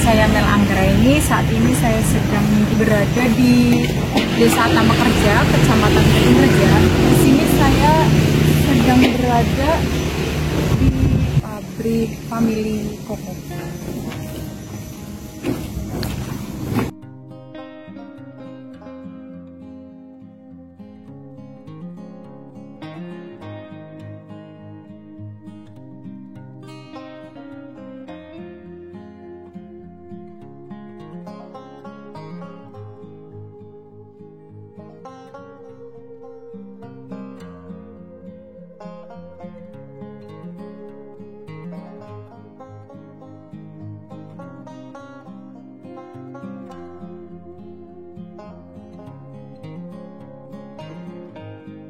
saya Mel Anggraini. Saat ini saya sedang berada di Desa Atama Kerja, Kecamatan Kerja. Di sini saya sedang berada di pabrik Family Koko.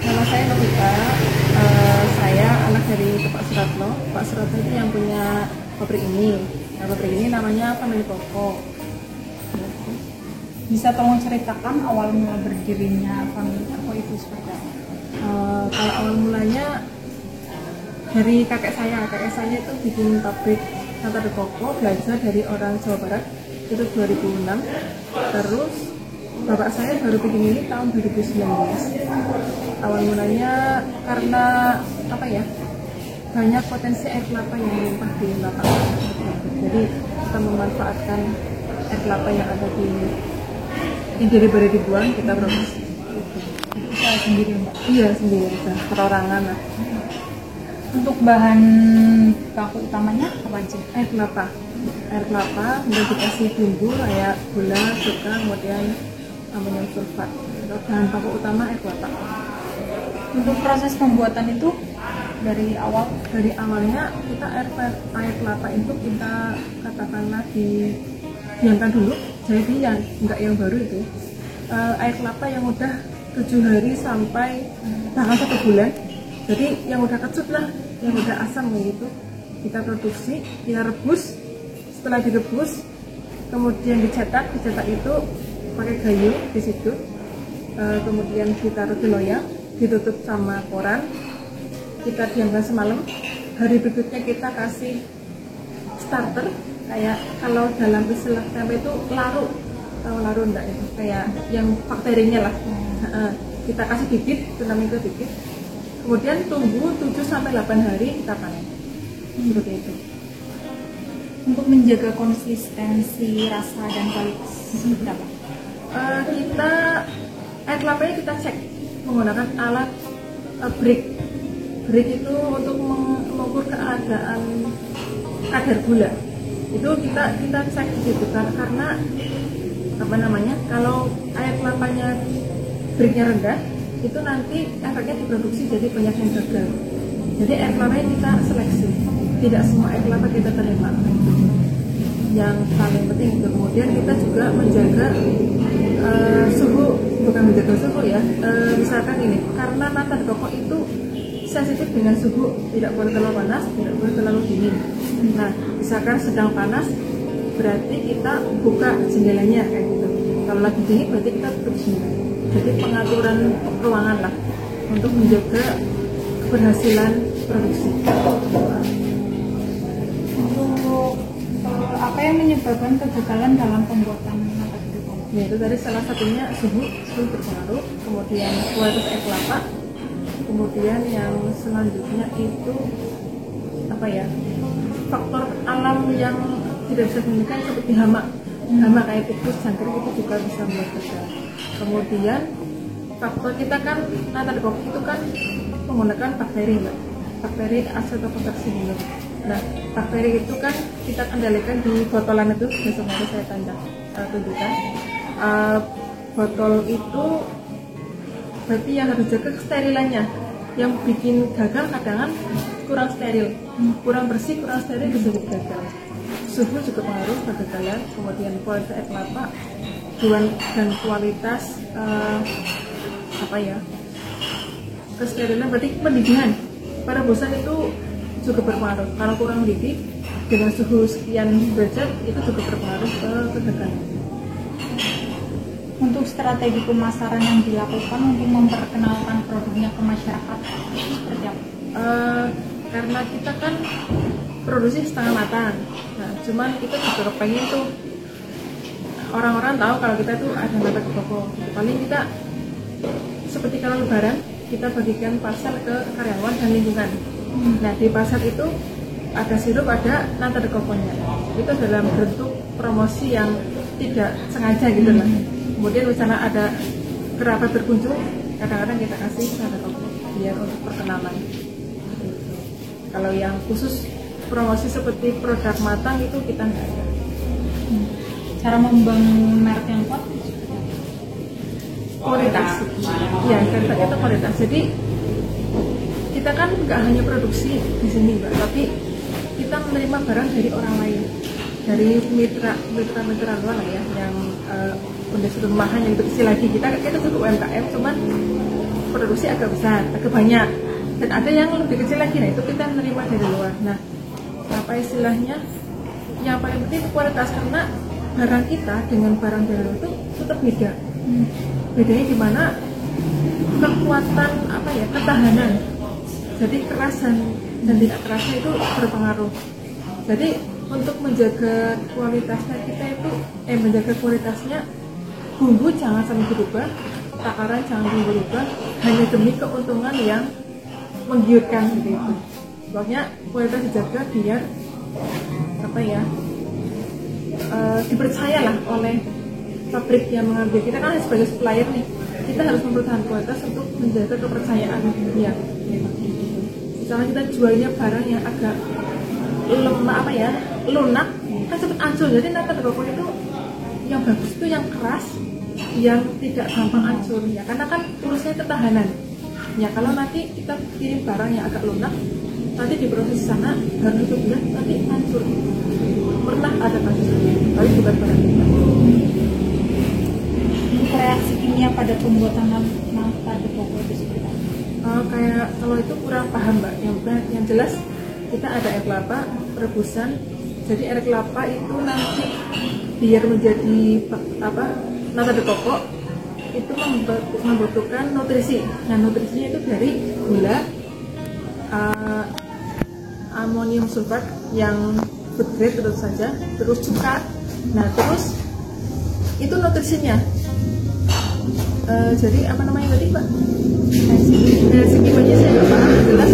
Nama saya Novita, saya anak dari Pak Suratno. Pak Suratno itu yang punya pabrik ini. Nah, pabrik ini namanya Family Koko. Bisa tolong ceritakan awal mula berdirinya Family Koko itu seperti apa? Kalau awal mulanya dari kakek saya itu bikin pabrik nata de koko, belajar dari orang Jawa Barat itu 2006. Terus bapak saya baru bikin ini tahun 2019. Awal mulanya karena apa ya, banyak potensi air kelapa yang melimpah di lapangan. Jadi kita memanfaatkan air kelapa yang ada di yang daripada dibuang, kita produksi. Usaha sendiri, Mbak? Iya, sendiri, perorangan lah. Untuk bahan baku utamanya apa aja? Air kelapa, kemudian dikasih bumbu kayak gula, cuka, kemudian amonium sulfat. Bahan baku utama air kelapa. Untuk proses pembuatan itu dari awalnya kita air kelapa itu kita katakanlah diamkan dulu, jadi yang enggak yang baru itu air kelapa yang udah 7 hari sampai bahkan 1 bulan, jadi yang udah kecut lah, yang udah asam begitu, kita produksi, kita rebus. Setelah direbus kemudian dicetak itu pakai kayu di situ, kemudian ditaruh di loyang, ditutup sama koran, kita diamkan semalam. Hari berikutnya kita kasih starter, kayak kalau dalam istilah tempe itu laru, tahu laru enggak itu, kayak yang bakterinya lah. Kita kasih bibit, itu namanya bibit, kemudian tunggu 7-8 hari kita panen. Seperti itu. Untuk menjaga konsistensi rasa dan kualitas seperti apa? Kita air kelapanya kita cek menggunakan alat break itu untuk mengukur keadaan kadar gula. Itu kita cek gitu kan, karena apa namanya, kalau air kelapanya breaknya rendah itu nanti efeknya diproduksi jadi banyak yang gagal. Jadi air kelapanya kita seleksi, tidak semua air kelapa kita terima. Yang paling penting itu. Kemudian kita juga menjaga suhu, bukan menjaga suhu ya, misalkan ini, karena nata de koko itu sensitif dengan suhu, tidak boleh terlalu panas, tidak boleh terlalu dingin. Nah, misalkan sedang panas berarti kita buka jendelanya kayak gitu. Kalau lagi dingin berarti kita tutup jendela. Jadi pengaturan ruangan lah untuk menjaga keberhasilan produksi. Untuk apa yang menyebabkan kegagalan dalam pembuatan nata de koko? Ya, itu tadi salah satunya suhu berpengaruh, kemudian kualitas air kelapa, kemudian yang selanjutnya itu apa ya, faktor alam yang tidak bisa dihentikan seperti hama kayak tikus, jangkrik, itu juga bisa membuat gagal. Kemudian faktor kita kan nata de koko itu kan menggunakan bakteri Acetobacter pseudomonas. Nah, bakteri itu kan kita kendalikan di botolan itu, besok nanti saya tunjukkan. Botol itu berarti yang harus jaga kesterilannya. Yang bikin gagal kadang kurang steril, kurang bersih, kurang steril bisa jadi gagal. Suhu juga pengaruh kegagalan. Kemudian kualitas air kelapa dan kualitas apa ya, kesterilan, berarti pendidikan perebusan itu juga berpengaruh. Kalau kurang mendidih dengan suhu sekian derajat itu juga berpengaruh ke kegagalan. Untuk strategi pemasaran yang dilakukan untuk memperkenalkan produknya ke masyarakat itu seperti apa? Karena kita kan produksi setengah matang. Nah, cuman itu juga kepengen tuh orang-orang tahu kalau kita tuh ada nata de coco. Paling kita seperti kalau lebaran kita bagikan parcel ke karyawan dan lingkungan. Nah, di pasar itu ada sirup, ada nata de coco-nya. Itu dalam bentuk promosi yang tidak sengaja gitu lah. Kemudian misalnya ada kerabat berkunjung, kadang-kadang kita kasih nata de coco biar untuk perkenalan. Kalau yang khusus promosi seperti produk matang itu kita nggak ada. Cara membangun merek yang kuat Kualitas, ya kan itu kualitas. Jadi kita kan nggak hanya produksi di sini Mbak, tapi kita menerima barang dari orang lain, dari mitra luar lah ya, yang pondasi rumahan yang lebih kecil lagi. Kita cukup UMKM, cuman produksi agak besar, agak banyak, dan ada yang lebih kecil lagi. Nah itu kita menerima dari luar. Nah apa istilahnya, yang paling penting kualitas, karena barang kita dengan barang dari luar itu tetap beda. Bedanya di mana kekuatan ketahanan. Jadi kerasan dan tidak kerasnya itu berpengaruh. Jadi untuk menjaga kualitasnya menjaga kualitasnya, bumbu jangan sampai berubah, takaran jangan sampai berubah, hanya demi keuntungan yang menggiurkan seperti itu. Pokoknya kualitas dijaga biar dipercayalah oleh pabrik yang mengambil. Kita kan sebagai supplier nih, kita harus mempertahankan kualitas untuk menjaga kepercayaan ya. Misalnya kita jualnya barang yang agak lunak, kan cepat hancur. Jadi nata de coco itu yang bagus itu yang keras, yang tidak gampang hancur ya, karena kan urusnya ketahanan ya. Kalau nanti kita kirim barang yang agak lunak, nanti diproses sana baru itu bulan nanti hancur. Pernah ada kasus, tapi bukan barang kita. reaksi kimia pada pembuatan nata de coco itu seperti apa? Kayak kalau itu kurang paham Mbak. Yang jelas kita ada air kelapa, rebusan. Jadi air kelapa itu nanti biar menjadi nata de coco itu membutuhkan nutrisi. Nah nutrisinya itu dari gula, amonium sulfat yang food grade tentu saja, terus cuka. Nah terus itu nutrisinya. Jadi apa namanya tadi Pak? Reaksi kimianya saya nggak paham. Jelas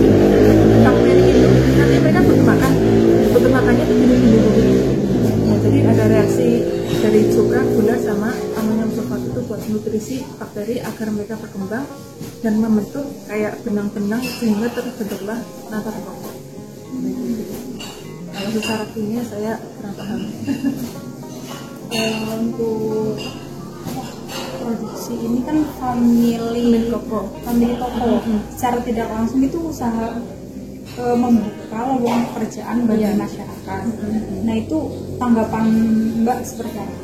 bakteri itu nanti mereka butuh makannya itu jadi bumbu. Nah, jadi ada reaksi dari cuka, gula sama amonium sulfat itu buat nutrisi bakteri agar mereka berkembang dan membentuk kayak benang-benang sehingga terbentuklah nata de coco. Kalau secara kimia saya kurang paham. Untuk produksi ini kan family coco. Secara tidak langsung itu usaha membuka lowongan pekerjaan bagi masyarakat. Nah itu tanggapan Mbak seperti apa?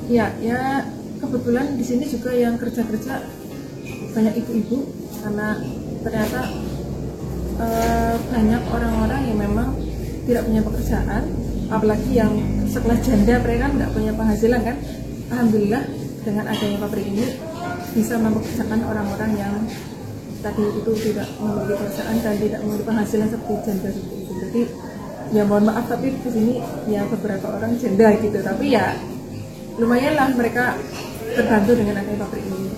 Ya kebetulan di sini juga yang kerja banyak ibu-ibu, karena ternyata banyak orang-orang yang memang tidak punya pekerjaan, apalagi yang sekelas janda, mereka kan nggak punya penghasilan kan. Alhamdulillah dengan adanya pabrik ini bisa mempekerjakan orang-orang yang tadi itu tidak memiliki pekerjaan dan tidak memiliki penghasilan seperti janda seperti itu. Jadi ya mohon maaf, tapi di sini ya beberapa orang janda gitu, tapi ya lumayan lah mereka terbantu dengan adanya pabrik ini.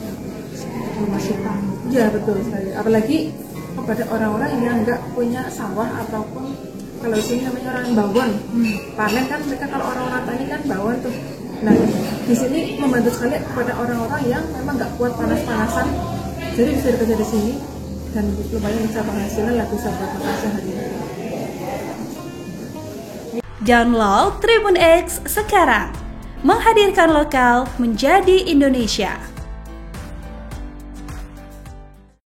Ya betul sekali, apalagi kepada orang-orang yang nggak punya sawah ataupun kalau di sini namanya orang bawon, panen kan mereka, kalau orang-orang tani kan bawon tuh. Nah di sini membantu sekali kepada orang-orang yang memang nggak kuat panas-panasan, jadi bisa bekerja di sini dan lumayan bisa penghasilan lah, bisa buat makan sehari-hari. Download Tribun X sekarang, menghadirkan lokal menjadi Indonesia.